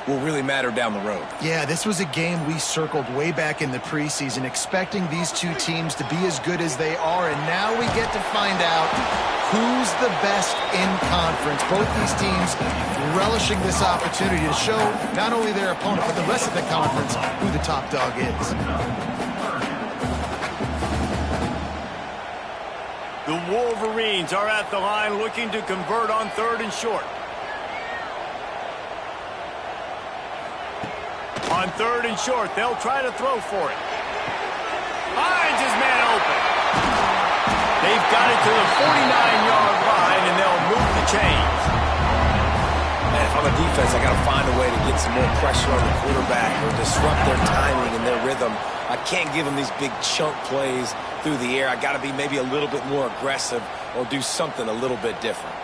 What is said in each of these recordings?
will really matter down the road. Yeah, this was a game we circled way back in the preseason, expecting these two teams to be as good as they are, and now we get to find out who's the best in conference. Both these teams relishing this opportunity to show not only their opponent, but the rest of the conference who the top dog is. The Wolverines are at the line looking to convert on 3rd and short. On 3rd and short, they'll try to throw for it. Finds his man open. They've got it to the 49-yard line, and they'll move the chains. And if I'm a defense, I got to find a way to get some more pressure on the quarterback or disrupt their timing and their rhythm. I can't give them these big chunk plays through the air. I got to be maybe a little bit more aggressive or do something a little bit different.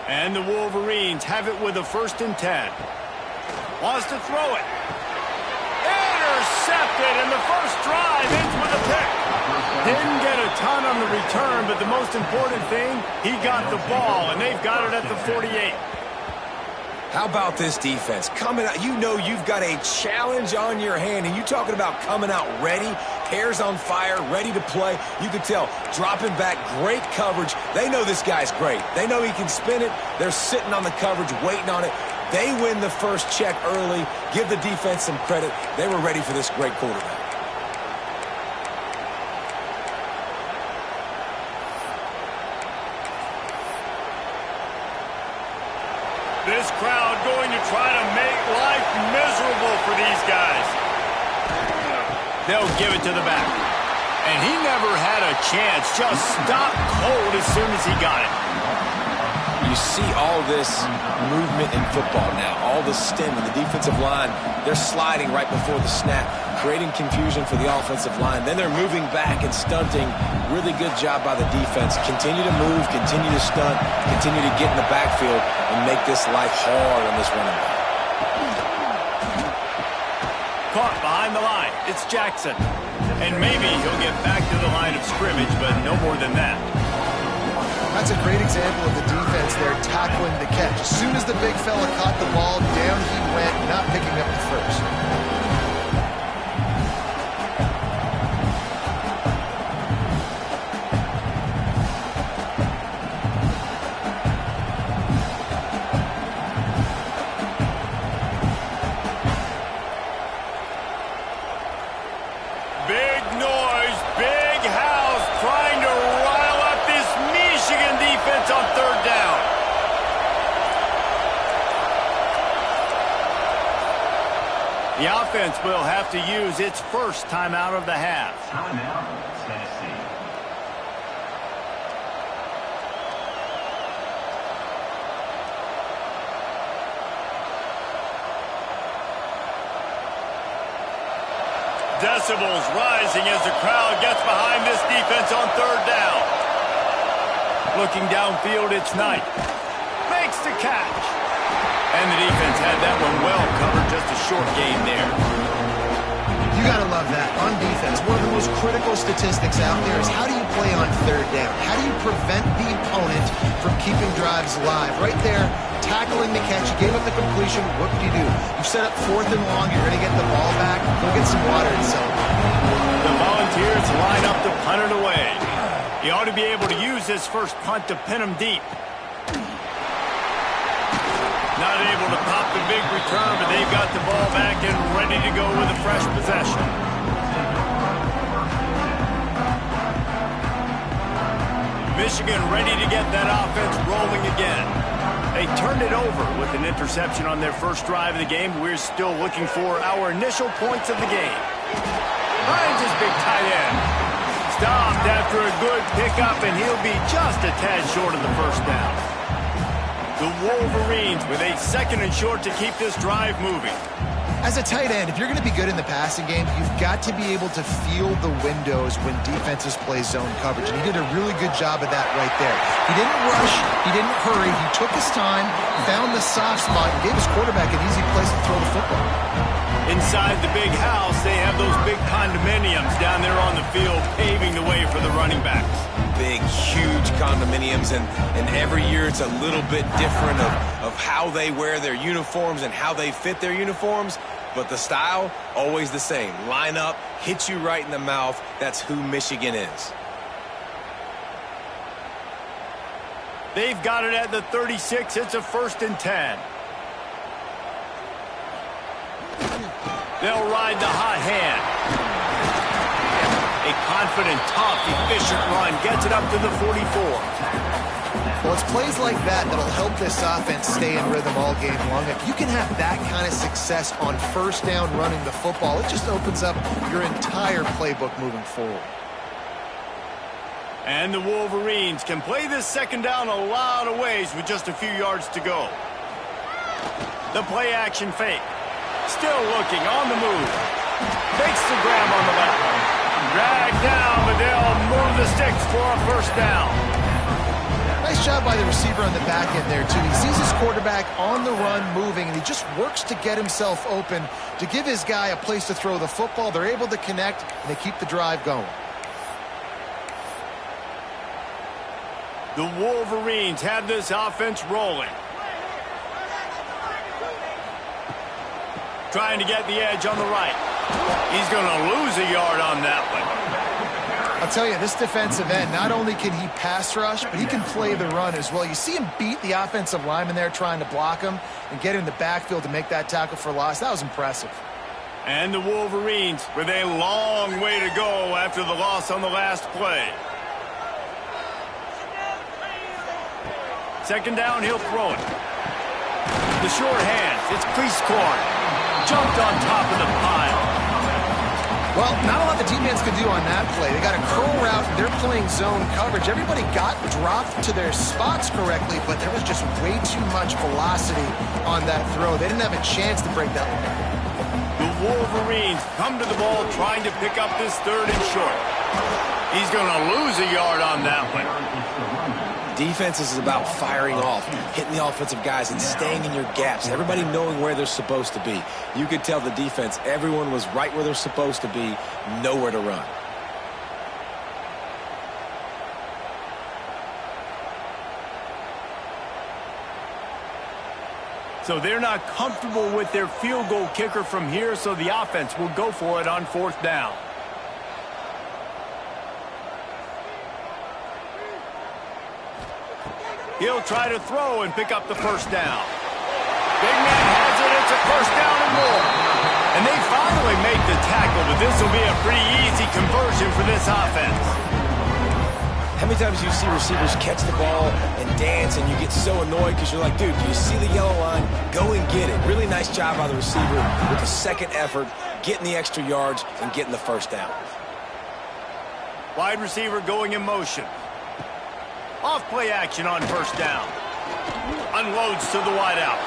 And the Wolverines have it with a 1st and 10. Wants to throw it. Intercepted, and the first drive ends with a pick. Didn't get a ton on the return, but the most important thing, he got the ball, and they've got it at the 48. How about this defense? Coming out, you know you've got a challenge on your hand, and you talking about coming out ready, hairs on fire, ready to play. You could tell, dropping back, great coverage. They know this guy's great. They know he can spin it. They're sitting on the coverage, waiting on it. They win the first check early. Give the defense some credit. They were ready for this great quarterback. This crowd going to try to make life miserable for these guys. They'll give it to the back. And he never had a chance. Just stopped cold as soon as he got it. You see all this movement in football now, all the stem in the defensive line. They're sliding right before the snap, creating confusion for the offensive line. Then they're moving back and stunting. Really good job by the defense. Continue to move, continue to stunt, continue to get in the backfield and make this life hard on this running back. Caught behind the line. It's Jackson. And maybe he'll get back to the line of scrimmage, but no more than that. That's a great example of the defense there tackling the catch. As soon as the big fella caught the ball, down he went, not picking up the first. Big noise, big house, trying to rile up this Michigan defense on 3rd down. The offense will have to use its first timeout of the half. Timeout, Tennessee. Decibels rising as the crowd gets behind this defense on 3rd down. Looking downfield, it's Knight. Makes the catch. And the defense had that one well covered, just a short gain there. You got to love that. On defense, one of the most critical statistics out there is how do you play on 3rd down? How do you prevent the opponent from keeping drives live? Right there, tackling the catch. You gave up the completion. What did you do? You set up 4th and long. You're going to get the ball back. Go get some water and celebrate. The Volunteers line up to punt it away. He ought to be able to use this first punt to pin him deep. Not able to pop the big return, but they've got the ball back and ready to go with a fresh possession. Michigan ready to get that offense rolling again. They turned it over with an interception on their first drive of the game. We're still looking for our initial points of the game. Finds his big tight end. Stopped after a good pickup, and he'll be just a tad short of the first down. The Wolverines with a 2nd and short to keep this drive moving. As a tight end, if you're going to be good in the passing game, you've got to be able to feel the windows when defenses play zone coverage. And he did a really good job of that right there. He didn't rush. He didn't hurry. He took his time, found the soft spot, and gave his quarterback an easy place to throw the football. Inside the big house, they have those big condominiums down there on the field, paving the way for the running backs. Big, huge condominiums, and every year it's a little bit different of how they wear their uniforms and how they fit their uniforms, but the style, always the same. Line up, hit you right in the mouth. That's who Michigan is. They've got it at the 36. It's a 1st and 10. They'll ride the hot hand. A confident, tough, efficient run gets it up to the 44. Well, it's plays like that that'll help this offense stay in rhythm all game long. If you can have that kind of success on 1st down running the football, it just opens up your entire playbook moving forward. And the Wolverines can play this 2nd down a lot of ways with just a few yards to go. The play action fake. Still looking on the move. Makes the grab on the left. Dragged down, but they'll move the sticks for a 1st down. Nice job by the receiver on the back end there, too. He sees his quarterback on the run moving, and he just works to get himself open to give his guy a place to throw the football. They're able to connect, and they keep the drive going. The Wolverines have this offense rolling. Trying to get the edge on the right. He's going to lose a yard on that one. I'll tell you, this defensive end, not only can he pass rush, but he can play the run as well. You see him beat the offensive lineman there trying to block him and get in the backfield to make that tackle for loss. That was impressive. And the Wolverines with a long way to go after the loss on the last play. 2nd down, he'll throw it. The short hands, it's crease corn. Jumped on top of the pile. Well, not a lot the defense could do on that play. They got a curl route. They're playing zone coverage. Everybody got dropped to their spots correctly, but there was just way too much velocity on that throw. They didn't have a chance to break that one down. The Wolverines come to the ball trying to pick up this 3rd and short. He's going to lose a yard on that one. Defense is about firing off, hitting the offensive guys and staying in your gaps. Everybody knowing where they're supposed to be. You could tell the defense, everyone was right where they're supposed to be, nowhere to run. So they're not comfortable with their field goal kicker from here, so the offense will go for it on 4th down. He'll try to throw and pick up the 1st down. Big man has it. It's a 1st down and more. And they finally make the tackle, but this will be a pretty easy conversion for this offense. How many times do you see receivers catch the ball and dance and you get so annoyed because you're like, dude, do you see the yellow line? Go and get it. Really nice job by the receiver with the 2nd effort, getting the extra yards and getting the 1st down. Wide receiver going in motion. Off play action on 1st down. Unloads to the wideout.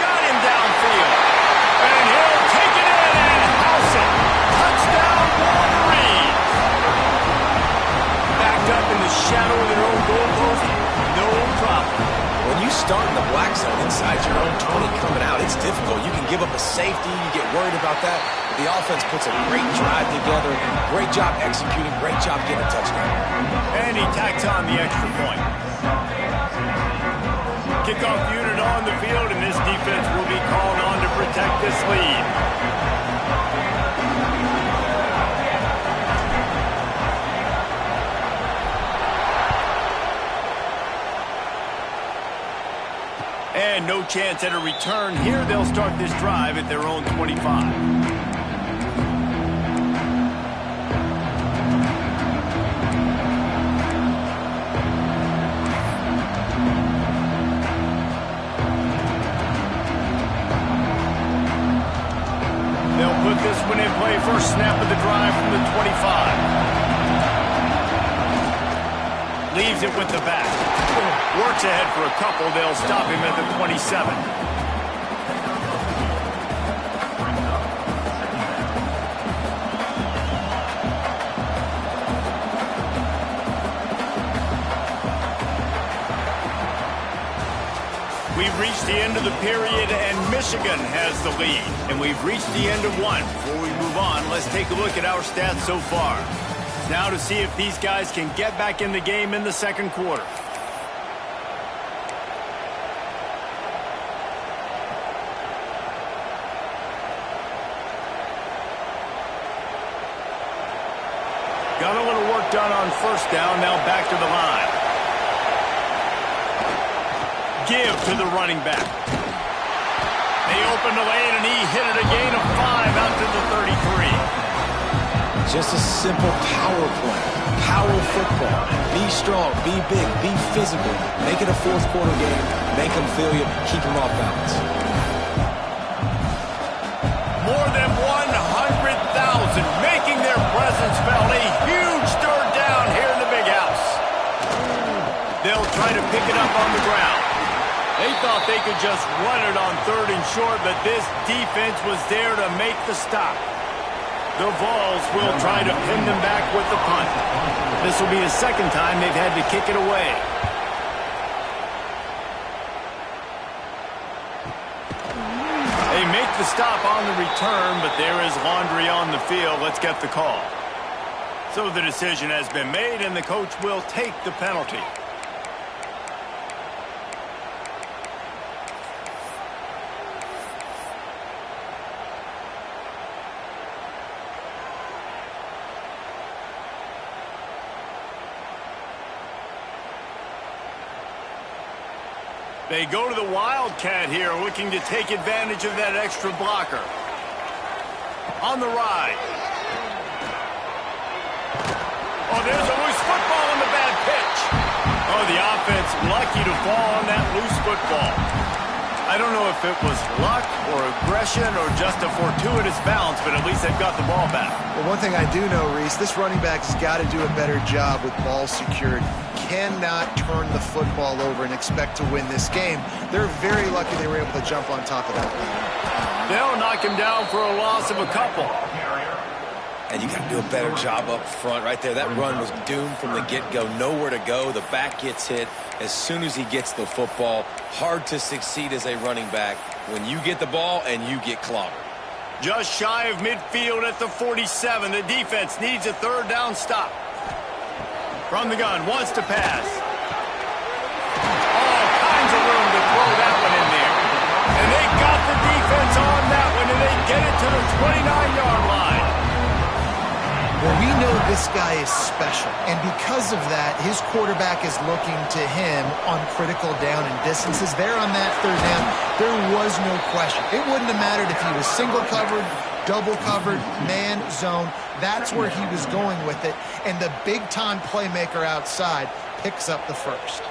Got him downfield. And he'll take it in and house it. Touchdown, Wolverines. Backed up in the shadow of their own goal post. No problem. When you start in the black zone inside your own 20 coming out, it's difficult. You can give up a safety. You get worried about that. But the offense puts a great drive together. Great job executing. Great job getting a touchdown. And he tacks on the extra point. Kickoff unit on the field, and this defense will be called on to protect this lead. And no chance at a return here. They'll start this drive at their own 25. Put this one in play. First snap of the drive from the 25. Leaves it with the back. Works ahead for a couple. They'll stop him at the 27. We've reached the end of the period, and Michigan has the lead. And we've reached the end of one. Before we move on, let's take a look at our stats so far. Now to see if these guys can get back in the game in the second quarter. Got a little work done on first down, now back to the line. Give to the running back. They opened the lane, and he hit it a gain of 5 out to the 33. Just a simple power play. Power football. Be strong, be big, be physical. Make it a fourth quarter game. Make them feel you. Keep them off balance. More than 100,000 making their presence felt. A huge third down here in the big house. They'll try to pick it up on the ground. They thought they could just run it on 3rd and short, but this defense was there to make the stop. The Vols will try to pin them back with the punt. This will be the second time they've had to kick it away. They make the stop on the return, but there is laundry on the field. Let's get the call. So the decision has been made, and the coach will take the penalty. They go to the Wildcat here, looking to take advantage of that extra blocker. On the ride. Oh, there's a loose football on the bad pitch. Oh, the offense lucky to fall on that loose football. I don't know if it was luck or aggression or just a fortuitous bounce, but at least they've got the ball back. Well, one thing I do know, Reese, this running back has got to do a better job with ball secured. Cannot turn the football over and expect to win this game. They're very lucky they were able to jump on top of that. They'll knock him down for a loss of a couple. And you got to do a better job up front right there. That run was doomed from the get-go. Nowhere to go. The back gets hit as soon as he gets the football. Hard to succeed as a running back when you get the ball and you get clobbered. Just shy of midfield at the 47. The defense needs a third down stop. From the gun, wants to pass. All kinds of room to throw that one in there. And they got the defense on that one, and they get it to the 29-yard line. Well, we know this guy is special, and because of that, his quarterback is looking to him on critical down and distances. There on that third down, there was no question. It wouldn't have mattered if he was single covered, double covered, man, zone. That's where he was going with it, and the big-time playmaker outside picks up the first.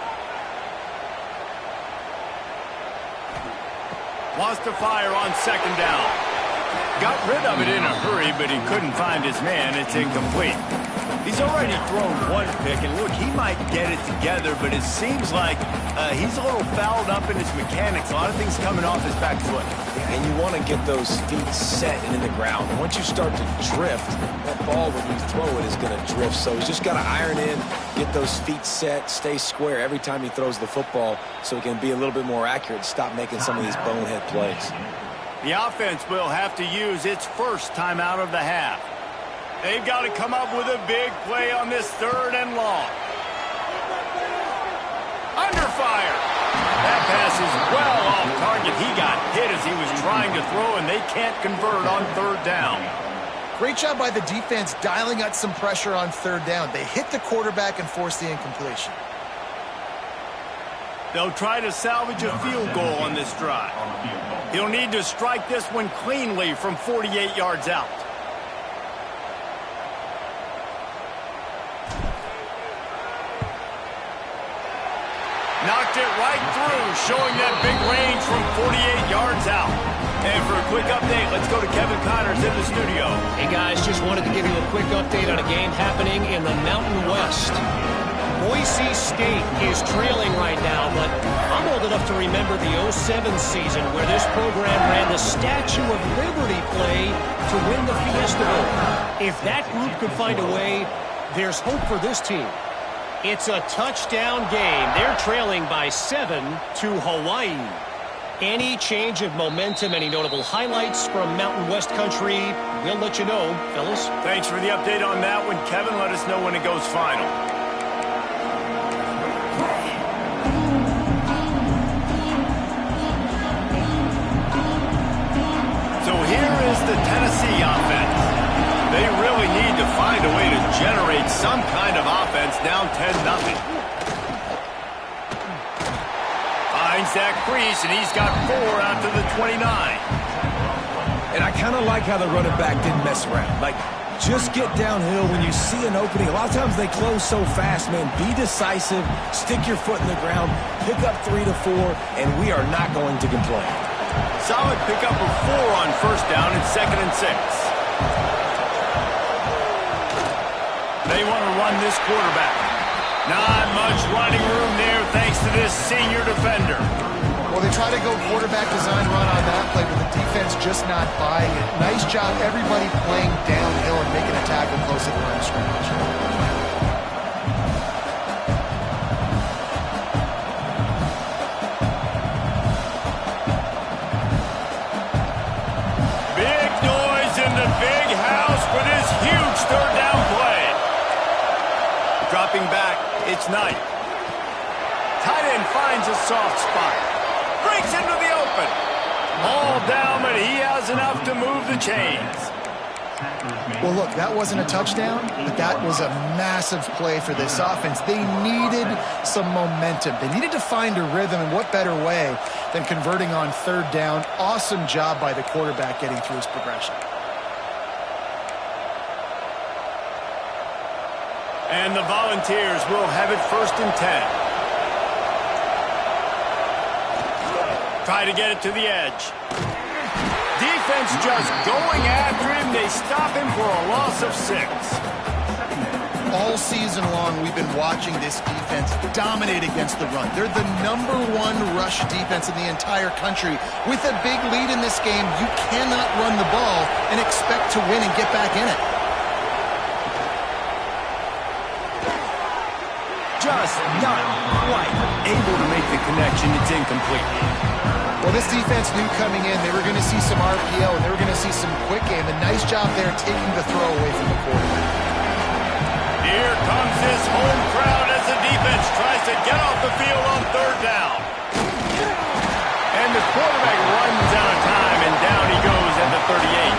Wants to fire on second down. Got rid of it in a hurry, but he couldn't find his man. It's incomplete. He's already thrown one pick, and look, he might get it together, but it seems like he's a little fouled up in his mechanics. A lot of things coming off his back foot. And you want to get those feet set and in the ground. And once you start to drift, that ball, when you throw it, is going to drift. So he's just got to iron in, get those feet set, stay square every time he throws the football so he can be a little bit more accurate, stop making some of these bonehead plays. The offense will have to use its first timeout of the half. They've got to come up with a big play on this third and long. Under fire. That pass is well off target. He got hit as he was trying to throw, and they can't convert on third down. Great job by the defense dialing out some pressure on third down. They hit the quarterback and forced the incompletion. They'll try to salvage a field goal on this drive. He'll need to strike this one cleanly from 48 yards out. Knocked it right through, showing that big range from 48 yards out. And for a quick update, let's go to Kevin Connors in the studio. Hey guys, just wanted to give you a quick update on a game happening in the Mountain West. Boise State is trailing right now, but I'm old enough to remember the 07 season where this program ran the Statue of Liberty play to win the Fiesta Bowl. If that group could find a way, there's hope for this team. It's a touchdown game. They're trailing by 7 to Hawaii. Any change of momentum, any notable highlights from Mountain West country, we'll let you know, fellas. Thanks for the update on that one, Kevin. Let us know when it goes final. So here is the Tennessee offense. They really need to find a way to generate some kind of offense down 10-0. Finds that crease, and he's got 4 out to the 29. And I kind of like how the running back didn't mess around. Like, just get downhill when you see an opening. A lot of times they close so fast, man. Be decisive, stick your foot in the ground, pick up 3 to 4, and we are not going to complain. Solid pickup of 4 on first down and 2nd and 6. They want to run this quarterback. Not much running room there thanks to this senior defender. Well, they try to go quarterback design run on that play, but the defense just not buying it. Nice job, everybody playing downhill and making a tackle close to the line of scrimmage. Big noise in the big house for this huge third down play. Dropping back, it's Knight. Tight end finds a soft spot. Breaks into the open. All down, but he has enough to move the chains. Well, look, that wasn't a touchdown, but that was a massive play for this offense. They needed some momentum. They needed to find a rhythm, and what better way than converting on third down. Awesome job by the quarterback getting through his progression. And the Volunteers will have it 1st and 10. Try to get it to the edge. Defense just going after him. They stop him for a loss of 6. All season long, we've been watching this defense dominate against the run. They're the #1 rush defense in the entire country. With a big lead in this game, you cannot run the ball and expect to win and get back in it. Just not quite able to make the connection. It's incomplete. Well, this defense knew coming in they were going to see some RPO and they were going to see some quick game. A nice job there taking the throw away from the quarterback. Here comes this home crowd as the defense tries to get off the field on third down. And the quarterback runs out of time, and down he goes at the 38.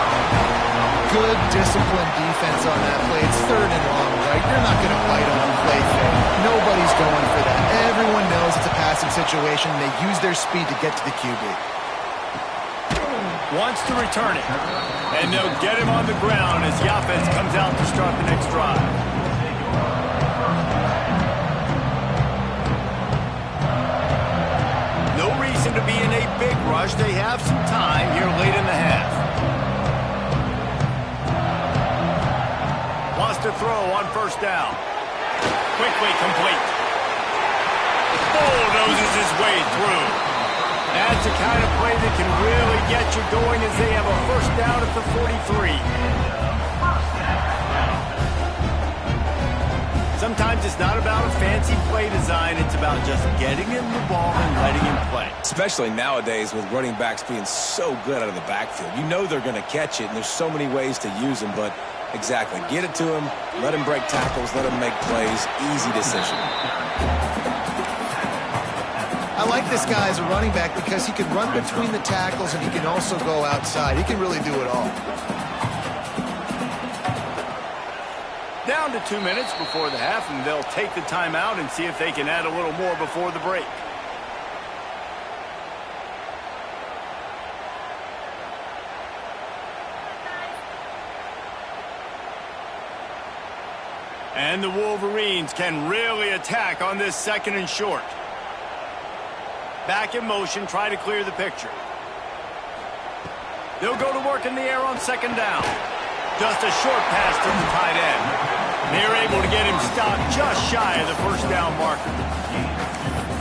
Good disciplined defense on that play. It's 3rd and long, right? You're not going to bite on play fake. Nobody's going for that. Everyone knows it's a passing situation. They use their speed to get to the QB. Wants to return it. And they'll get him on the ground as the offense comes out to start the next drive. No reason to be in a big rush. They have some time here late in the half. Wants to throw on first down. Quickly complete. Bulldozes his way through. That's the kind of play that can really get you going as they have a first down at the 43. Sometimes it's not about a fancy play design. It's about just getting him the ball and letting him play. Especially nowadays with running backs being so good out of the backfield. You know they're going to catch it, and there's so many ways to use them, but exactly. Get it to him, let him break tackles, let him make plays. Easy decision. I like this guy as a running back because he can run between the tackles and he can also go outside. He can really do it all. Down to 2 minutes before the half, and they'll take the timeout and see if they can add a little more before the break. And the Wolverines can really attack on this 2nd and short. Back in motion, try to clear the picture. They'll go to work in the air on 2nd down. Just a short pass to the tight end. They're able to get him stopped just shy of the first down marker.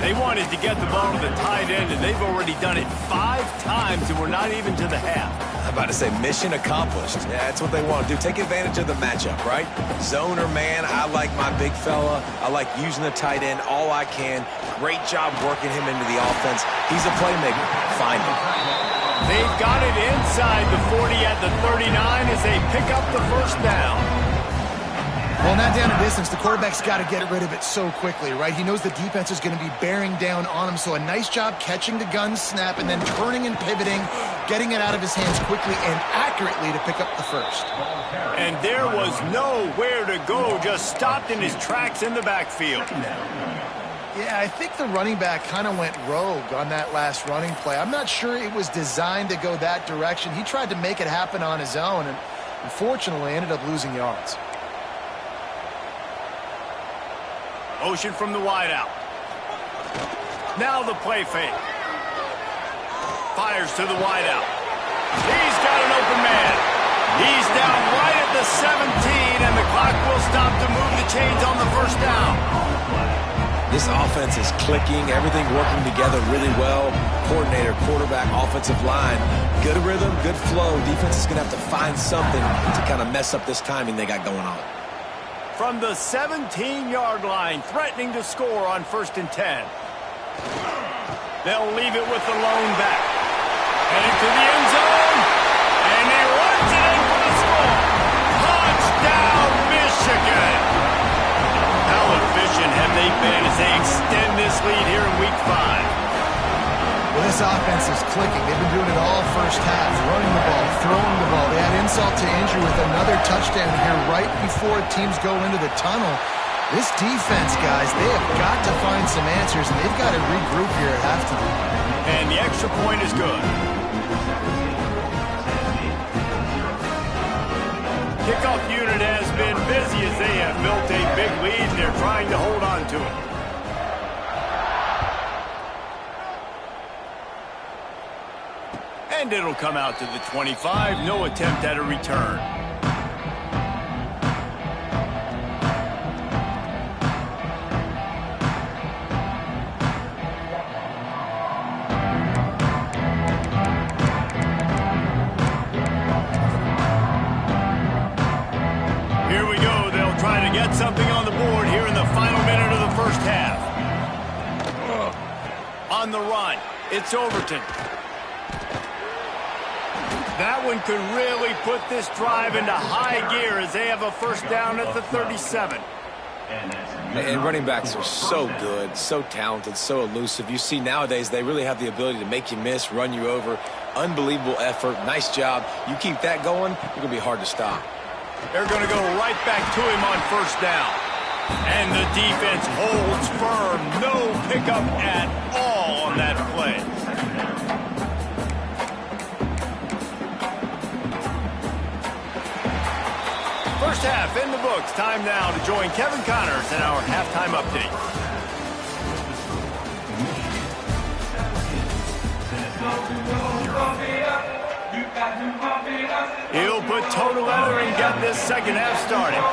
They wanted to get the ball to the tight end, and they've already done it 5 times, and we're not even to the half. I'm about to say mission accomplished. Yeah, that's what they want to do. Take advantage of the matchup, right? Zone or man, I like my big fella. I like using the tight end all I can. Great job working him into the offense. He's a playmaker. Find him. They've got it inside the 40 at the 39 as they pick up the first down. Well, not down a distance. The quarterback's got to get rid of it so quickly, right? He knows the defense is going to be bearing down on him, so a nice job catching the gun snap and then turning and pivoting, getting it out of his hands quickly and accurately to pick up the first. And there was nowhere to go, just stopped in his tracks in the backfield. Yeah, I think the running back kind of went rogue on that last running play. I'm not sure it was designed to go that direction. He tried to make it happen on his own and unfortunately ended up losing yards. Motion from the wideout. Now the play fake. Fires to the wideout. He's got an open man. He's down right at the 17, and the clock will stop to move the chains on the first down. This offense is clicking, everything working together really well. Coordinator, quarterback, offensive line. Good rhythm, good flow. Defense is going to have to find something to kind of mess up this timing they got going on. From the 17-yard line, threatening to score on 1st and 10. They'll leave it with the lone back. Heading to the end zone, and he runs it in for the score. Touchdown, Michigan! How efficient have they been as they extend this lead here in Week 5? Well, this offense is clicking. They've been doing it all first half, running the ball, throwing the ball. They had insult to injury with another touchdown here right before teams go into the tunnel. This defense, guys, they have got to find some answers, and they've got to regroup here at halftime. And the extra point is good. Kickoff unit has been busy as they have built a big lead, and they're trying to hold on to it. And it'll come out to the 25. No attempt at a return. Here we go. They'll try to get something on the board here in the final minute of the first half. On the run, it's Overton. That one could really put this drive into high gear as they have a first down at the 37. And running backs are so good, so talented, so elusive. You see nowadays they really have the ability to make you miss, run you over. Unbelievable effort. Nice job. You keep that going, you're going to be hard to stop. They're going to go right back to him on first down. And the defense holds firm. No pickup at all on that play. First half in the books. Time now to join Kevin Connors in our halftime update. He'll put toe to leather and get this second half started.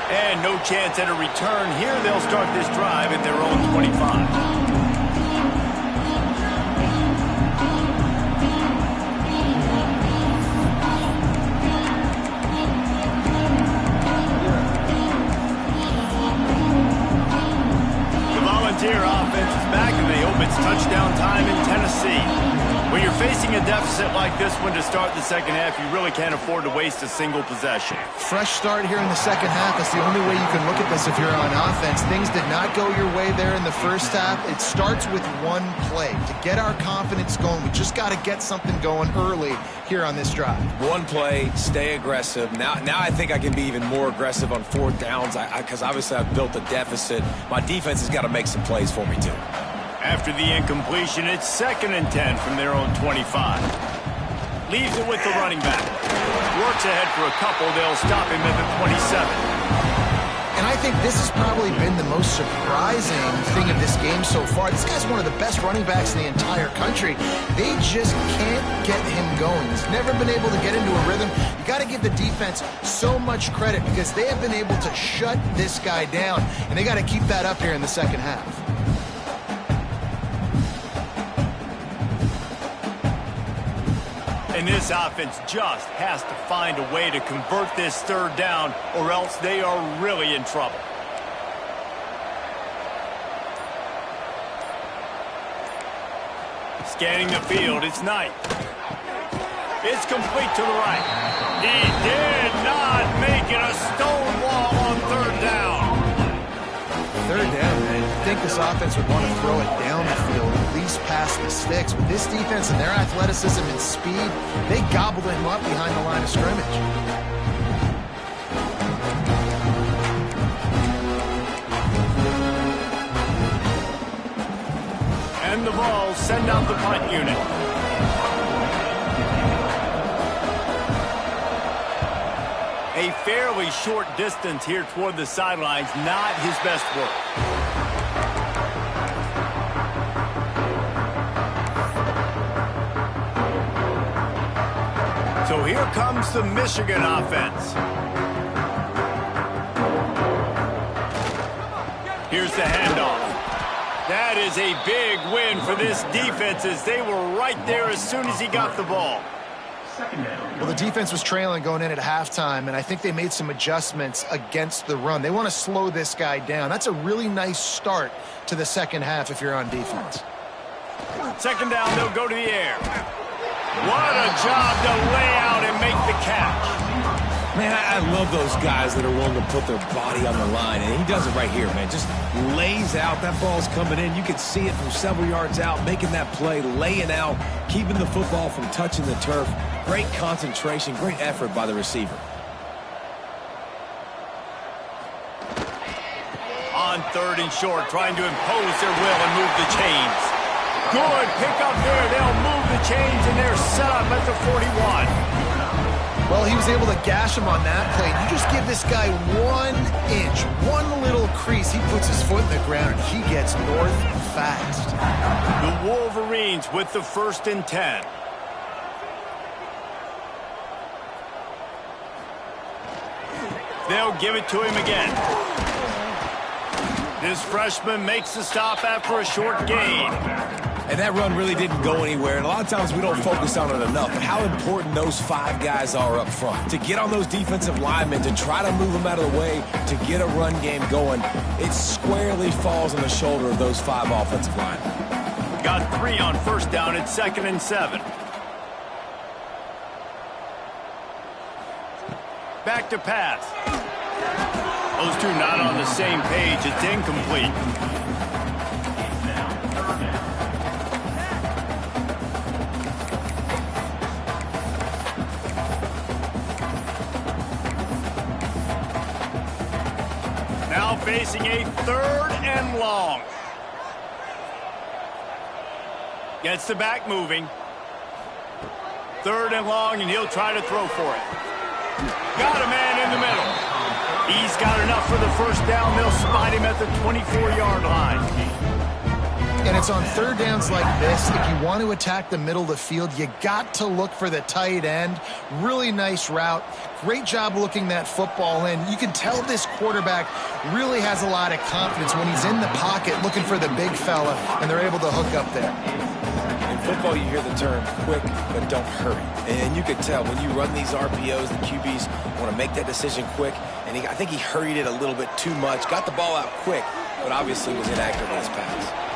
And no chance at a return here. They'll start this drive at their own 25. Volunteer offense is back, and they hope it's touchdown time in Tennessee. When you're facing a deficit like this one to start the second half, you really can't afford to waste a single possession. Fresh start here in the second half. That's the only way you can look at this if you're on offense. Things did not go your way there in the first half. It starts with one play. To get our confidence going, we just got to get something going early here on this drive. One play, stay aggressive. Now I think I can be even more aggressive on fourth downs because obviously I've built a deficit. My defense has got to make some plays for me too. After the incompletion, it's 2nd and 10 from their own 25. Leaves it with the running back. Works ahead for a couple. They'll stop him at the 27. And I I think this has probably been the most surprising thing of this game so far. This guy's one of the best running backs in the entire country. They just can't get him going. He's never been able to get into a rhythm. You got to give the defense so much credit because they have been able to shut this guy down, and they got to keep that up here in the second half. And this offense just has to find a way to convert this third down, or else they are really in trouble. Scanning the field, it's Knight. It's complete to the right. He did not make it a stone wall on third down. Third down, man. I think this offense would want to throw it down the field, at least past the sticks. With this defense and their athleticism and speed, they gobbled him up behind the line of scrimmage. And the ball, send out the punt unit. A fairly short distance here toward the sidelines, not his best work. So here comes the Michigan offense. Here's the handoff. That is a big win for this defense as they were right there as soon as he got the ball. Well, the defense was trailing going in at halftime, and I think they made some adjustments against the run. They want to slow this guy down. That's a really nice start to the second half if you're on defense. Second down, they'll go to the air. What a job to lay out and make the catch. Man, I love those guys that are willing to put their body on the line, and he does it right here, man. Just lays out. That ball's coming in. You can see it from several yards out, making that play, laying out, keeping the football from touching the turf. Great concentration, great effort by the receiver. On third and short, trying to impose their will and move the chains. Good pick up there. They'll move the chains, and they're set up at the 41. Well, he was able to gash him on that play. You just give this guy 1 inch, one little crease. He puts his foot in the ground, and he gets north fast. The Wolverines with the 1st and 10. They'll give it to him again. This freshman makes the stop after a short gain. And that run really didn't go anywhere. And a lot of times we don't focus on it enough. But how important those 5 guys are up front. To get on those defensive linemen, to try to move them out of the way, to get a run game going, it squarely falls on the shoulder of those 5 offensive linemen. Got 3 on first down at 2nd and 7. Back to pass. Those two not on the same page. It's incomplete. Now facing a 3rd and long. Gets the back moving. 3rd and long, and he'll try to throw for it. Got a man in the middle. He's got enough for the first down. They'll spot him at the 24-yard line. And it's on third downs like this. If you want to attack the middle of the field, you got to look for the tight end. Really nice route. Great job looking that football in. You can tell this quarterback really has a lot of confidence when he's in the pocket looking for the big fella, and they're able to hook up there. In football, you hear the term quick, but don't hurry. And you can tell when you run these RPOs, the QBs want to make that decision quick. And I think he hurried it a little bit too much. Got the ball out quick, but obviously was inaccurate in his pass.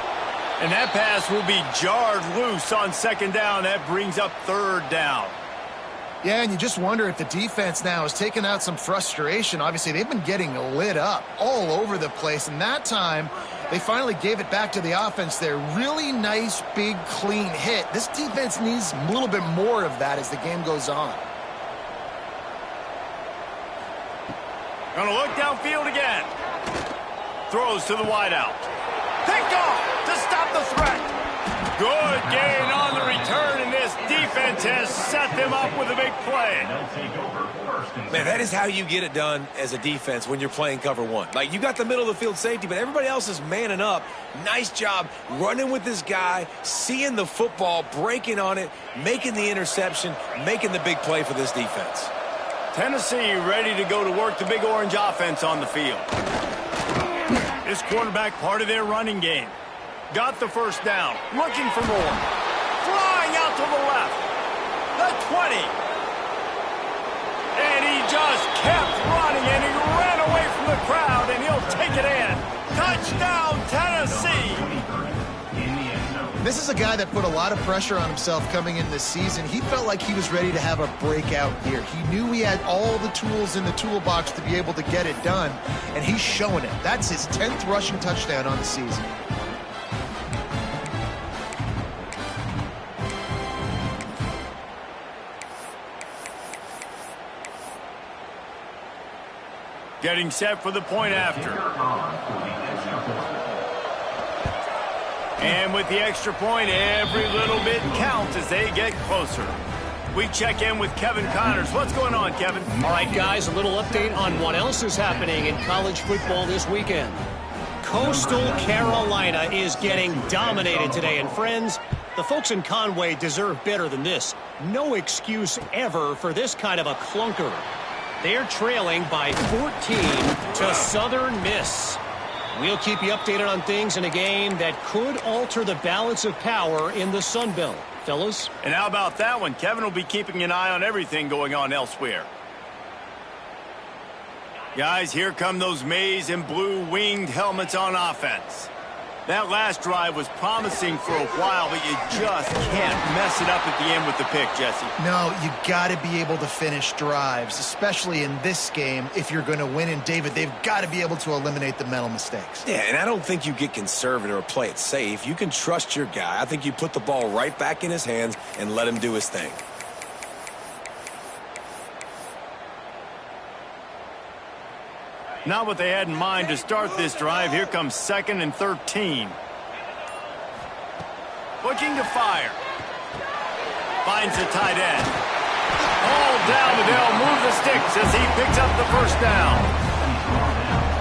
And that pass will be jarred loose on 2nd down. That brings up 3rd down. Yeah, and you just wonder if the defense now has taken out some frustration. Obviously, they've been getting lit up all over the place. And that time, they finally gave it back to the offense there. Really nice, big, clean hit. This defense needs a little bit more of that as the game goes on. Gonna look downfield again. Throws to the wideout. Picked off to stop the threat. Good gain on the return, and this defense defense has set them up with a big play. Man, that is how you get it done as a defense when you're playing cover one. Like, you got the middle of the field safety, but everybody else is manning up. Nice job running with this guy, seeing the football, breaking on it, making the interception, making the big play for this defense. Tennessee ready to go to work the big orange offense on the field. This quarterback part of their running game. Got the first down, looking for more. Flying out to the left. The 20. And he just kept running, and he ran away from the crowd, and he'll take it in. Touchdown, Tennessee. This is a guy that put a lot of pressure on himself coming in this season. He felt like he was ready to have a breakout year. He knew he had all the tools in the toolbox to be able to get it done, and he's showing it. That's his 10th rushing touchdown on the season. Getting set for the point after. And with the extra point, every little bit counts as they get closer. We check in with Kevin Connors. What's going on, Kevin? All right, guys, a little update on what else is happening in college football this weekend. Coastal Carolina is getting dominated today. And, friends, the folks in Conway deserve better than this. No excuse ever for this kind of a clunker. They're trailing by 14 to Southern Miss. We'll keep you updated on things in a game that could alter the balance of power in the Sun Belt. Fellas? And how about that one? Kevin will be keeping an eye on everything going on elsewhere. Guys, here come those maize and blue winged helmets on offense. That last drive was promising for a while, but you just can't mess it up at the end with the pick, Jesse. No, you got to be able to finish drives, especially in this game if you're going to win. And, David, they've got to be able to eliminate the mental mistakes. Yeah, and I don't think you get conservative or play it safe. You can trust your guy. I think you put the ball right back in his hands and let him do his thing. Not what they had in mind to start this drive. Here comes 2nd and 13. Looking to fire. Finds the tight end. All down, but they'll move the sticks as he picks up the first down.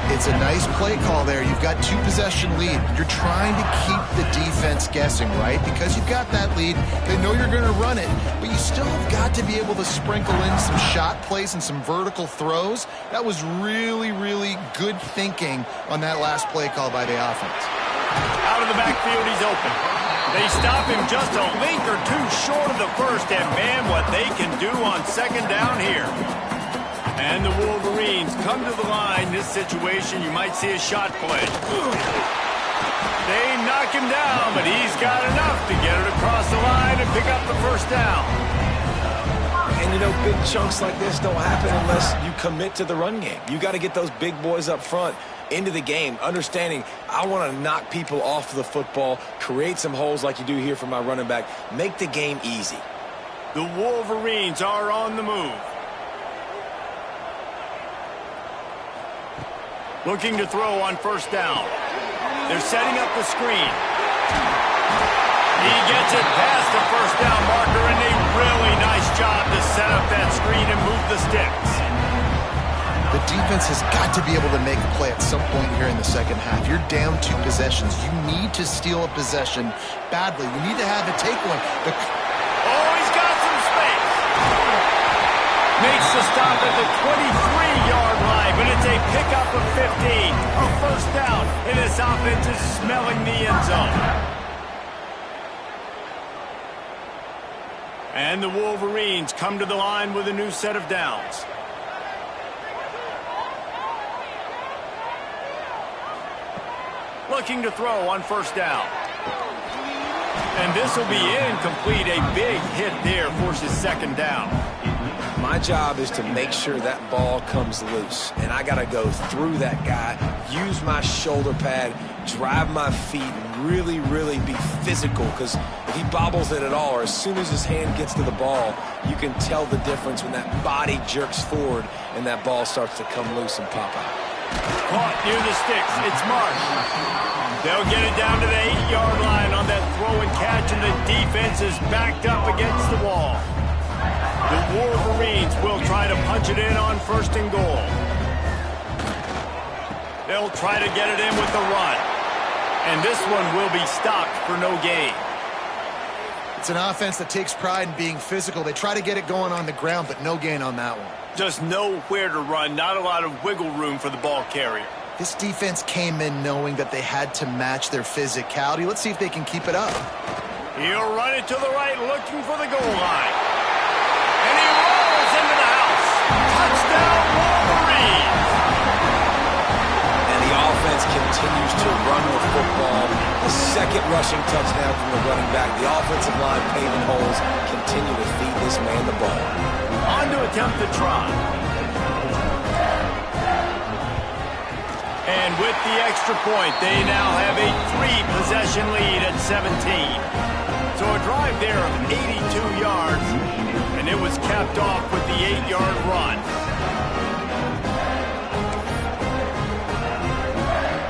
It's a nice play call there. You've got 2-possession lead. You're trying to keep the defense guessing, right? Because you've got that lead. They know you're going to run it, but you still have got to be able to sprinkle in some shot plays and some vertical throws. That was really, really good thinking on that last play call by the offense. Out of the backfield, he's open. They stop him just a link or two short of the first, and man, what they can do on 2nd down here. And the Wolverines come to the line. This situation, you might see a shot play. They knock him down, but he's got enough to get it across the line and pick up the first down. And, you know, big chunks like this don't happen unless you commit to the run game. You got to get those big boys up front into the game, understanding I want to knock people off the football, create some holes like you do here for my running back, make the game easy. The Wolverines are on the move. Looking to throw on 1st down. They're setting up the screen. He gets it past the 1st down marker, and a really nice job to set up that screen and move the sticks. The defense has got to be able to make a play at some point here in the second half. You're down 2 possessions. You need to steal a possession badly. You need to have a take one. Oh, he's got some space. Makes the stop at the 23-yard line, but it's a pickup of 15. A 1st down, and this offense is smelling the end zone. And the Wolverines come to the line with a new set of downs. Looking to throw on 1st down. And this will be incomplete. A big hit there forces 2nd down. My job is to make sure that ball comes loose, and I got to go through that guy, use my shoulder pad, drive my feet, and really, really be physical, because if he bobbles it at all, or as soon as his hand gets to the ball, you can tell the difference when that body jerks forward and that ball starts to come loose and pop out. Caught near the sticks. It's Marsh. They'll get it down to the 8-yard line on that throw and catch, and the defense is backed up against the wall. The Wolverines will try to punch it in on 1st and goal. They'll try to get it in with the run. And this one will be stopped for no gain. It's an offense that takes pride in being physical. They try to get it going on the ground, but no gain on that one. Just nowhere to run, not a lot of wiggle room for the ball carrier. This defense came in knowing that they had to match their physicality. Let's see if they can keep it up. He'll run it to the right, looking for the goal line. And he rolls into the house. Touchdown, Wolverines! And the offense continues to run the football. The second rushing touchdown from the running back. The offensive line paving holes. Continue to feed this man the ball. On to attempt the try. And with the extra point, they now have a 3-possession lead at 17. So a drive there of 82 yards, and it was capped off with the 8-yard run.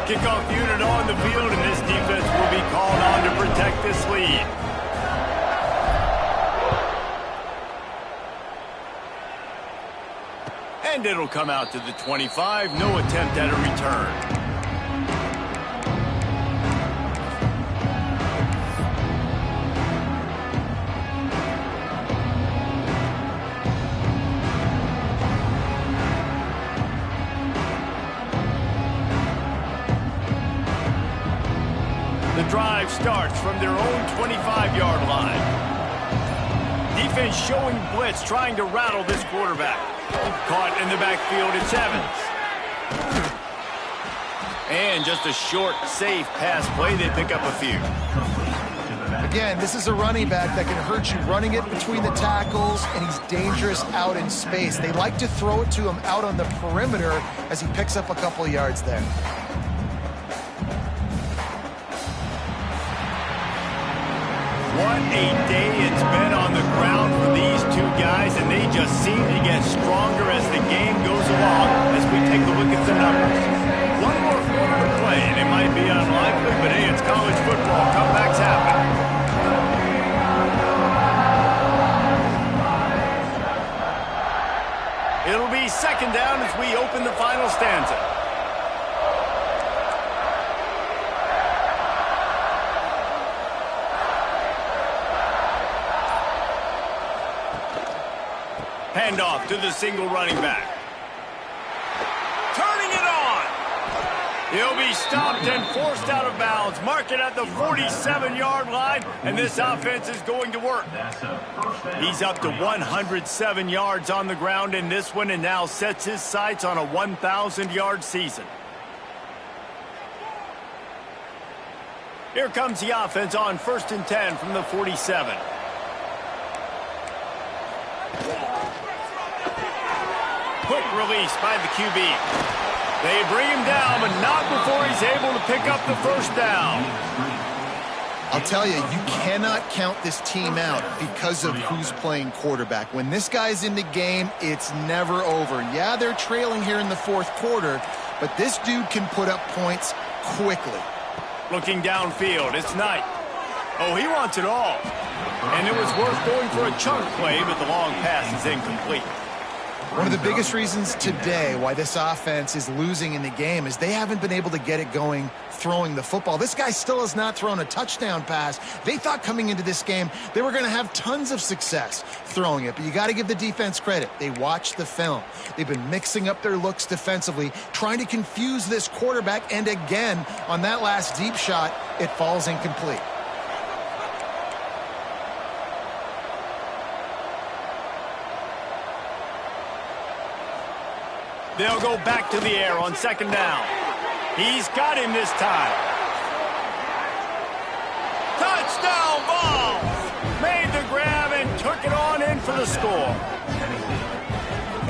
Kickoff unit on the field, and this defense will be called on to protect this lead. And it'll come out to the 25. No attempt at a return. The drive starts from their own 25-yard line. Defense showing blitz, trying to rattle this quarterback. Caught in the backfield, it's Evans. And just a short, safe pass play. They pick up a few. Again, this is a running back that can hurt you running it between the tackles, and he's dangerous out in space. They like to throw it to him out on the perimeter as he picks up a couple yards there. What a day it's been on the ground for these two guys, and they just seem to get stronger as the game goes along as we take a look at the numbers. One more quarter to play, and it might be unlikely, but hey, it's college football. Comebacks happen. It'll be 2nd down as we open the final stanza. Handoff to the single running back. Turning it on. He'll be stopped and forced out of bounds. Mark it at the 47-yard line, and this offense is going to work. He's up to 107 yards on the ground in this one and now sets his sights on a 1,000-yard season. Here comes the offense on 1st and 10 from the 47. Quick release by the QB. They bring him down, but not before he's able to pick up the 1st down. I'll tell you, you cannot count this team out because of who's playing quarterback. When this guy's in the game, it's never over. Yeah, they're trailing here in the 4th quarter, but this dude can put up points quickly. Looking downfield, it's Knight. Oh, he wants it all. And it was worth going for a chunk play, but the long pass is incomplete. One of the biggest reasons today why this offense is losing in the game is they haven't been able to get it going throwing the football. This guy still has not thrown a touchdown pass. They thought coming into this game they were going to have tons of success throwing it, but you got to give the defense credit. They watched the film. They've been mixing up their looks defensively, trying to confuse this quarterback, and again, on that last deep shot, it falls incomplete. They'll go back to the air on 2nd down. He's got him this time. Touchdown ball! Made the grab and took it on in for the score.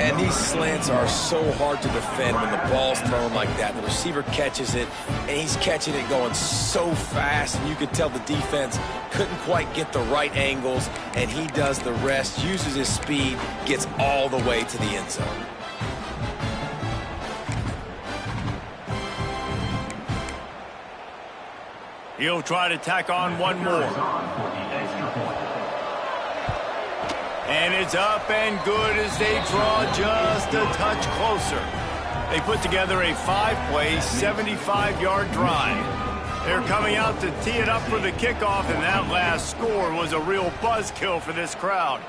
And these slants are so hard to defend when the ball's thrown like that. The receiver catches it, and he's catching it going so fast, and you could tell the defense couldn't quite get the right angles, and he does the rest, uses his speed, gets all the way to the end zone. He'll try to tack on one more. And it's up and good as they draw just a touch closer. They put together a 5-play, 75-yard drive. They're coming out to tee it up for the kickoff, and that last score was a real buzzkill for this crowd.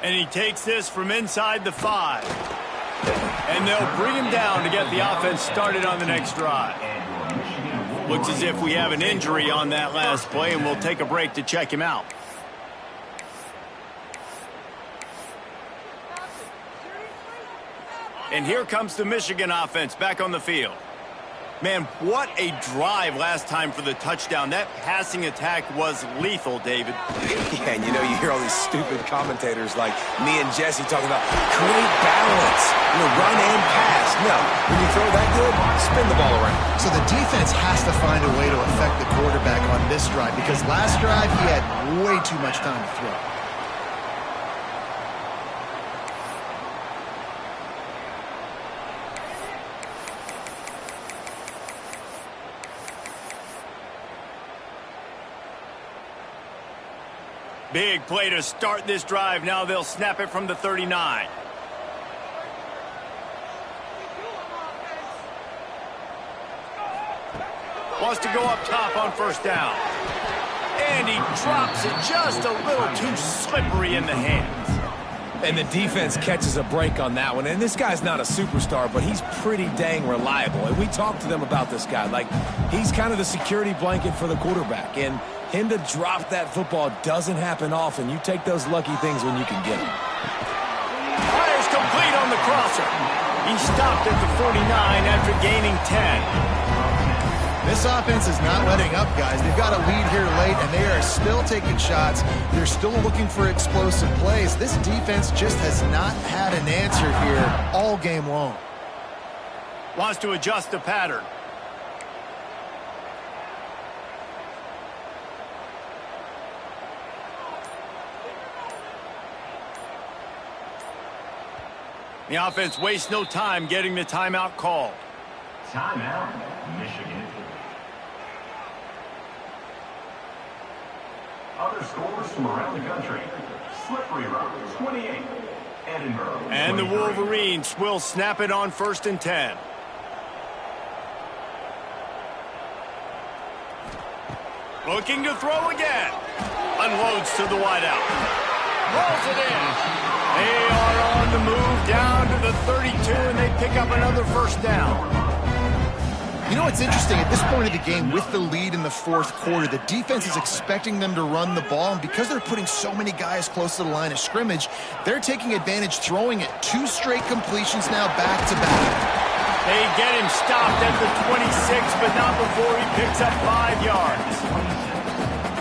And he takes this from inside the 5. And they'll bring him down to get the offense started on the next drive. Looks as if we have an injury on that last play, and we'll take a break to check him out. And here comes the Michigan offense back on the field. Man, what a drive last time for the touchdown. That passing attack was lethal, David. Yeah, and you know, you hear all these stupid commentators like me and Jesse talking about great balance, run and pass. No, when you throw that good, spin the ball around. So the defense has to find a way to affect the quarterback on this drive, because last drive he had way too much time to throw. Big play to start this drive. Now they'll snap it from the 39. Wants to go up top on first down. And he drops it just a little too slippery in the hands. And the defense catches a break on that one. And this guy's not a superstar, but he's pretty dang reliable. And we talked to them about this guy. Like, he's kind of the security blanket for the quarterback. And him to drop that football doesn't happen often. You take those lucky things when you can get them. Fires complete on the crosser. He stopped at the 49 after gaining 10. This offense is not letting up, guys. They've got a lead here late, and they are still taking shots. They're still looking for explosive plays. This defense just has not had an answer here all game long. Wants to adjust the pattern. The offense wastes no time getting the timeout called. Timeout, Michigan. Other scores from around the country. Slippery Rock, 28. Edinburgh, 23. And the Wolverines will snap it on 1st and 10. Looking to throw again. Unloads to the wideout. Rolls it in. They are on the move down to the 32, and they pick up another first down. You know what's interesting? At this point of the game, with the lead in the fourth quarter, the defense is expecting them to run the ball, and because they're putting so many guys close to the line of scrimmage, they're taking advantage, throwing it. 2 straight completions now back-to-back. They get him stopped at the 26, but not before he picks up 5 yards.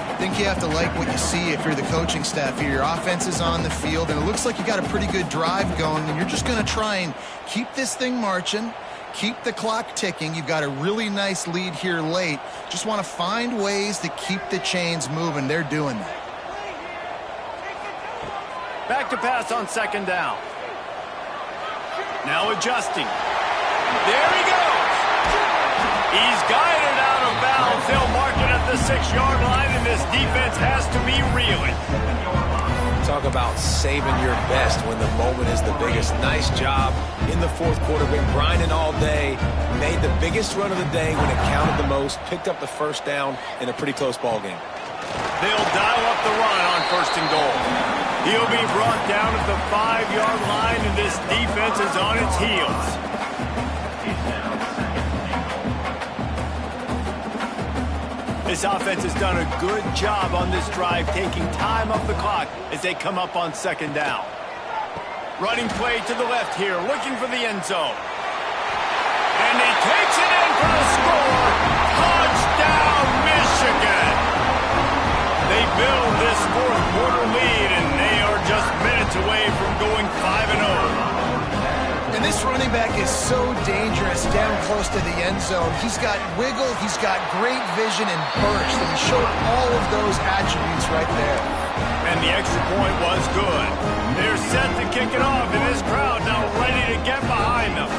I think you have to like what you see if you're the coaching staff here. Your offense is on the field, and it looks like you got a pretty good drive going, and you're just going to try and keep this thing marching, keep the clock ticking. You've got a really nice lead here late. Just want to find ways to keep the chains moving. They're doing that. Back to pass on 2nd down. Now adjusting. There he goes. He's guided out of bounds. They'll mark it at the 6-yard line, and this defense has to be reeling. Talk about saving your best when the moment is the biggest. Nice job in the fourth quarter. Been grinding all day. Made the biggest run of the day when it counted the most. Picked up the first down in a pretty close ball game. They'll dial up the run on 1st and goal. He'll be brought down at the 5-yard line, and this defense is on its heels. This offense has done a good job on this drive, taking time off the clock as they come up on 2nd down. Running play to the left here, looking for the end zone. And he takes it in for the score. Touchdown, Michigan! They build this fourth quarter lead, and they are just minutes away from going 5-0. And this running back is so dangerous down close to the end zone. He's got wiggle, he's got great vision and burst, and he showed all of those attributes right there. And the extra point was good. They're set to kick it off, and this crowd now ready to get behind them.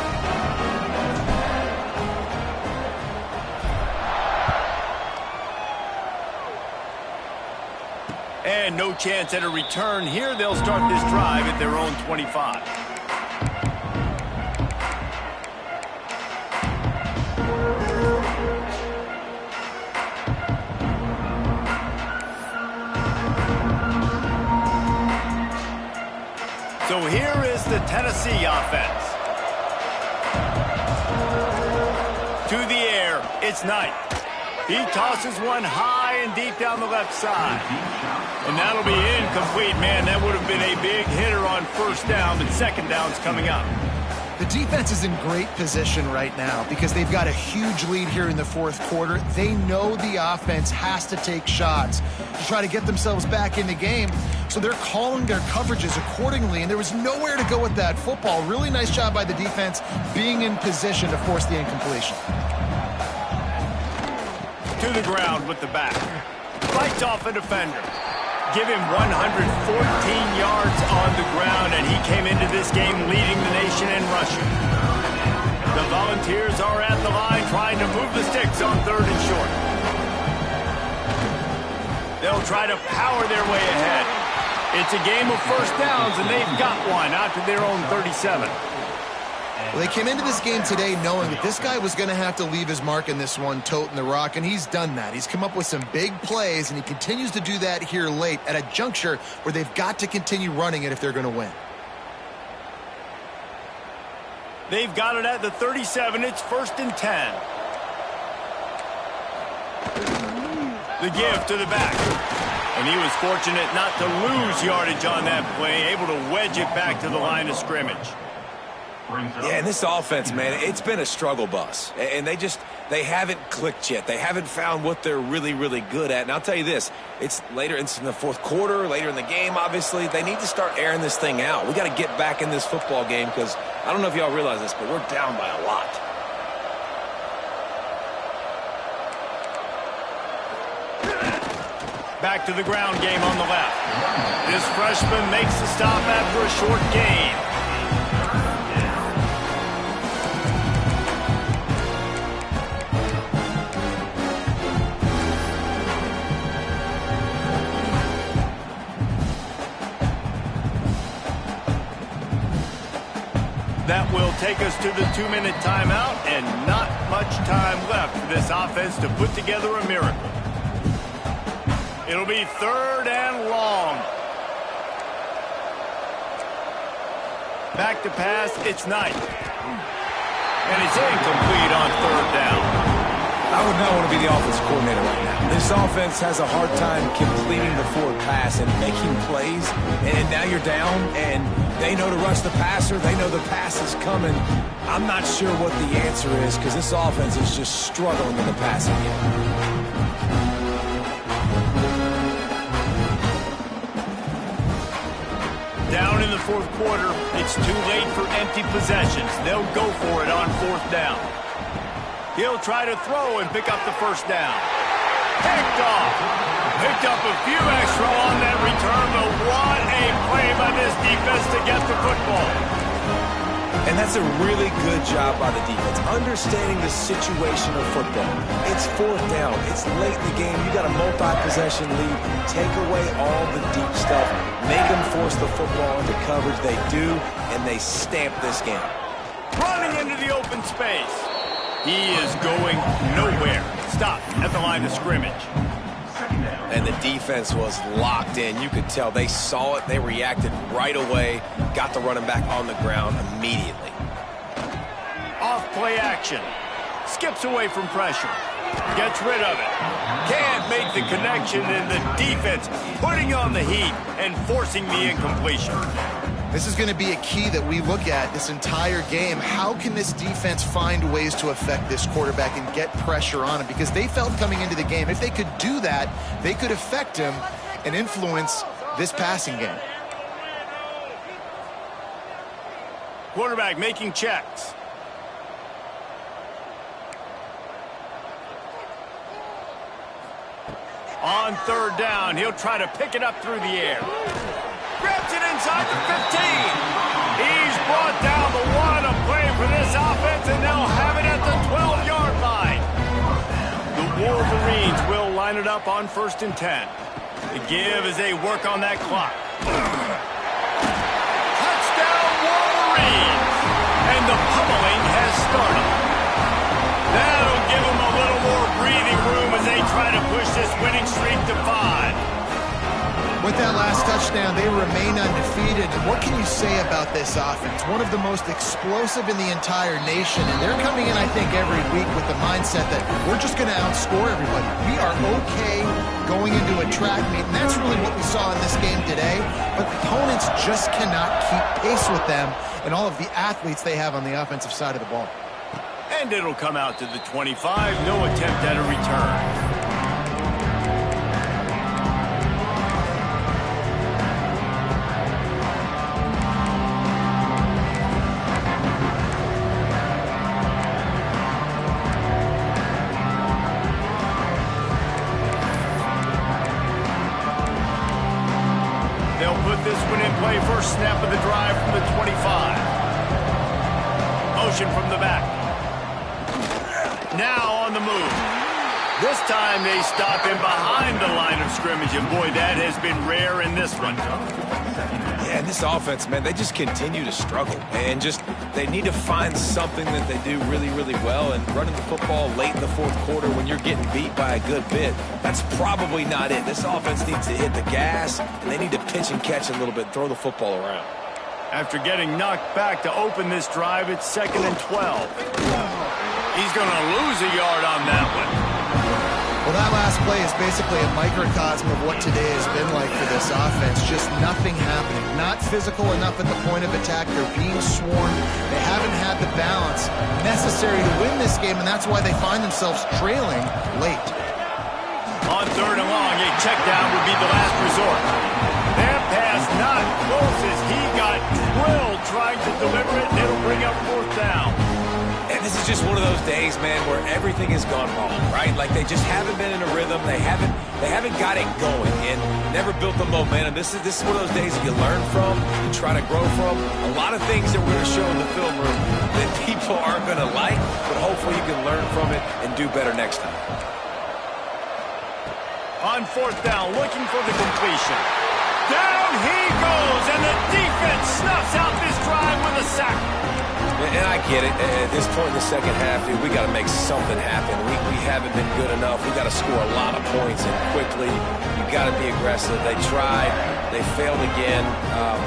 And no chance at a return here. They'll start this drive at their own 25. So here is the Tennessee offense. To the air, it's Knight. He tosses one high and deep down the left side. And that'll be incomplete, man. That would have been a big hitter on first down, but second down's coming up. The defense is in great position right now because they've got a huge lead here in the fourth quarter. They know the offense has to take shots to try to get themselves back in the game. So they're calling their coverages accordingly, and there was nowhere to go with that football. Really nice job by the defense being in position to force the incompletion. To the ground with the back. Fights off a defender. Give him 114 yards on the ground, and he came into this game leading the nation in rushing. The Volunteers are at the line trying to move the sticks on third and short. They'll try to power their way ahead. It's a game of first downs, and they've got one out to their own 37. Well, they came into this game today knowing that this guy was going to have to leave his mark in this one, toting the rock, and he's done that. He's come up with some big plays, and he continues to do that here late at a juncture where they've got to continue running it if they're going to win. They've got it at the 37. It's 1st and 10. The give to the back. And he was fortunate not to lose yardage on that play, able to wedge it back to the line of scrimmage. Yeah, and this offense, man, it's been a struggle bus. And they haven't clicked yet. They haven't found what they're really, really good at. And I'll tell you this, it's later in the fourth quarter, later in the game, obviously. They need to start airing this thing out. We got to get back in this football game because I don't know if y'all realize this, but we're down by a lot. Back to the ground game on the left. This freshman makes the stop after a short gain. That will take us to the 2-minute timeout, and not much time left for this offense to put together a miracle. It'll be 3rd and long. Back to pass, it's Knight. And it's incomplete on 3rd down. I would not want to be the offensive coordinator right now. This offense has a hard time completing the forward pass and making plays. And now you're down, and they know to rush the passer. They know the pass is coming. I'm not sure what the answer is because this offense is just struggling in the passing game. Down in the fourth quarter, it's too late for empty possessions. They'll go for it on 4th down. He'll try to throw and pick up the 1st down. Picked off. Picked up a few extra on that return, but what a play by this defense to get the football. And that's a really good job by the defense, understanding the situation of football. It's 4th down. It's late in the game. You got a multi-possession lead. Take away all the deep stuff. Make them force the football into coverage. They do, and they stamp this game. Running into the open space. He is going nowhere. Stop at the line of scrimmage. And the defense was locked in. You could tell they saw it. They reacted right away. Got the running back on the ground immediately. Off play action. Skips away from pressure. Gets rid of it. Can't make the connection, and the defense putting on the heat and forcing the incompletion. This is going to be a key that we look at this entire game. How can this defense find ways to affect this quarterback and get pressure on him? Because they felt coming into the game, if they could do that, they could affect him and influence this passing game. Quarterback making checks. On 3rd down, he'll try to pick it up through the air. Grabs it inside the 15. He's brought down the one. A play for this offense, and they'll have it at the 12-yard line. The Wolverines will line it up on 1st and 10. The give as they work on that clock. Touchdown, Wolverines! And the pummeling has started. That'll give them a little more breathing room as they try to push this winning streak to 5. With that last touchdown, they remain undefeated. And what can you say about this offense? One of the most explosive in the entire nation. And they're coming in, I think, every week with the mindset that we're just going to outscore everybody. We are okay going into a track meet. And that's really what we saw in this game today. But opponents just cannot keep pace with them and all of the athletes they have on the offensive side of the ball. And it'll come out to the 25. No attempt at a return. This one in play, first snap of the drive from the 25. Motion from the back. Now on the move. This time they stop him behind the line of scrimmage, and boy, that has been rare in this one. Yeah, and this offense, man, they just continue to struggle. And they need to find something that they do really, really well. And running the football late in the fourth quarter when you're getting beat by a good bit, that's probably not it. This offense needs to hit the gas, and they need to pitch and catch a little bit, throw the football around. After getting knocked back to open this drive, it's 2nd and 12. He's going to lose a yard on that one. Well, that last play is basically a microcosm of what today has been like for this offense. Just nothing happening. Not physical enough at the point of attack. They're being swarmed. They haven't had the balance necessary to win this game, and that's why they find themselves trailing late. On 3rd and long, a check down would be the last resort. That pass not close as he got drilled trying to deliver it, and it'll bring up 4th down. And this is just one of those days, man, where everything has gone wrong, right? Like they just haven't been in a rhythm. They haven't got it going and never built the momentum. This is one of those days that you learn from, you try to grow from. A lot of things that we're going to show in the film room that people aren't going to like, but hopefully you can learn from it and do better next time. On 4th down, looking for the completion. Down he goes, and the defense snuffs out this drive with a sack. And I get it. At this point in the second half, dude, we got to make something happen. We haven't been good enough. We got to score a lot of points and quickly. You got to be aggressive. They tried. They failed again.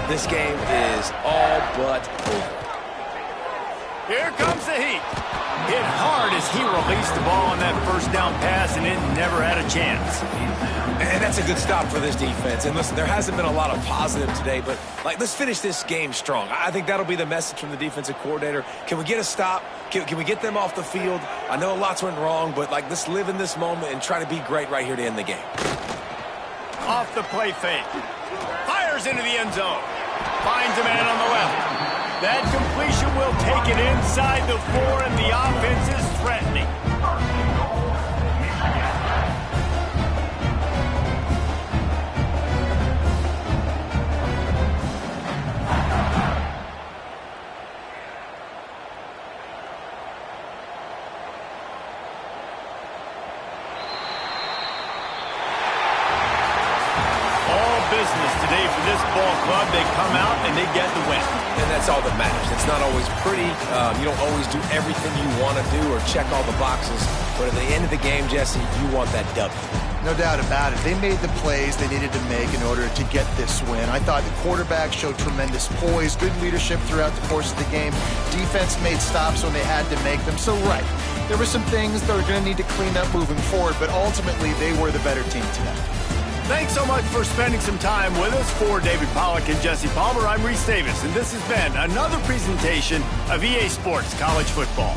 This game is all but over. Here comes the heat. Hit hard as he released the ball on that first down pass, and it never had a chance. And that's a good stop for this defense. And listen, there hasn't been a lot of positive today, but let's finish this game strong. I think that'll be the message from the defensive coordinator. Can we get a stop? Can we get them off the field? I know lots went wrong, but let's live in this moment and try to be great right here to end the game. Off the play fake. Fires into the end zone. Finds a man on the left. That completion will take it inside the 4, and the offense is threatening. Business today for this ball club. They come out and they get the win. And that's all that matters. It's not always pretty. You don't always do everything you want to do or check all the boxes. But at the end of the game, Jesse, you want that W. No doubt about it. They made the plays they needed to make in order to get this win. I thought the quarterback showed tremendous poise, good leadership throughout the course of the game. Defense made stops when they had to make them. So, right, there were some things that were going to need to clean up moving forward, but ultimately they were the better team today. Thanks so much for spending some time with us. For David Pollack and Jesse Palmer, I'm Reese Davis, and this has been another presentation of EA Sports College Football.